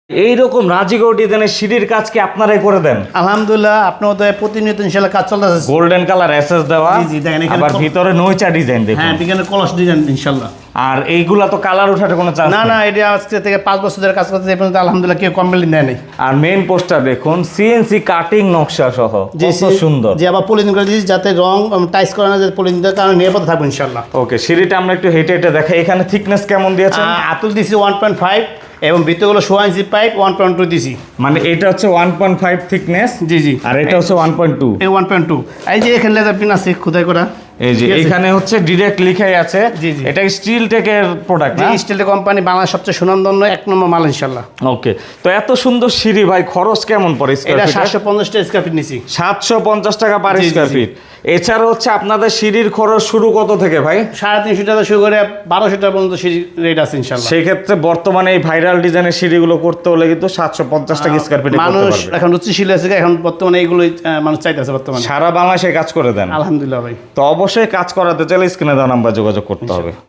এইরকম রাজিগো ডিজাইনের সিঁড়ির কাজ কি আপনারাই করে দেন? আলহামদুলিল্লাহ, আপনার মতো প্রতিনিয়ত ইনশাআল্লাহ কাজ চলতেছে। গোল্ডেন কালার এসএস দেওয়া, জি, জি, দেখেন এখানে আবার ভিতরে নইচা ডিজাইন দেখুন। হ্যাঁ, বিজ্ঞানে কলস ডিজাইন ইনশাআল্লাহ। আর এইগুলা তো কালার ওঠার কোনো চান্স না না, এটা আজকে থেকে 5 বছর ধরে কাজ করতে এই পর্যন্ত আলহামদুলিল্লাহ কেউ কমপ্লেইন দেয় নাই। আর মেইন পোস্টার দেখুন সিএনসি কাটিং নকশা সহ, কত সুন্দর। যে আবার পলিথিন করে দিয়েছি যাতে রং টাইস করে না, যাতে পলিথিন দেওয়ার কারণে নিরাপদ থাকবে ইনশাআল্লাহ। ওকে, সিঁড়িটা আমরা একটু হেঁটে হেঁটে দেখাই। এখানে থিকনেস কেমন দিয়েছেন? আতুল দিছি 1.5 এবং ভিতরগুলো 6 ইঞ্চি পাইপ 1.2 দিছি। মানে এটা হচ্ছে 1.5 থিকনেস। জি জি। আর এটা হচ্ছে 1.2। এই 1.2। এই যে এখানে লেদার পিন আছে খোদাই করা। এই যে এখানে হচ্ছে ডিরেক্ট লিখাই আছে। জি জি। এটা স্টিল টেকের প্রোডাক্ট না? স্টিল কোম্পানি, বাংলাদেশ সবচেয়ে সুনামধন্য 1 নম্বর মাল ইনশাআল্লাহ। ওকে, তো এত সুন্দর সিঁড়ি ভাই খরচ কেমন পড়ে স্কয়ার এটা ফিট? 750 টাকা স্কয়ার ফিট নিছি। 750 টাকা পার জি, জি, স্কয়ার জি। ফিট। এছাড়া হচ্ছে আপনাদের সিঁড়ির খরচ শুরু কত থেকে ভাই? 350 টাকা শুরু করে 1200 টাকা পর্যন্ত সিঁড়ি রেট আছে ইনশাআল্লাহ। সেই ক্ষেত্রে বর্তমানে এই ভাইরাল ডিজাইনের সিঁড়িগুলো করতে হলে কিন্তু 750 টাকা স্কয়ার ফিটে করতে মানুষ পারবে। এখন রুচিশীল আছে, এখন বর্তমানে এইগুলোই মানুষ চাইতেছে বর্তমানে। সারা বাংলাদেশে কাজ করে দেন। আলহামদুলিল্লাহ ভাই। তো অবশ্যই কাজ করাতে চাইলে স্ক্রিনে দেওয়া নাম্বার যোগাযোগ করতে হবে।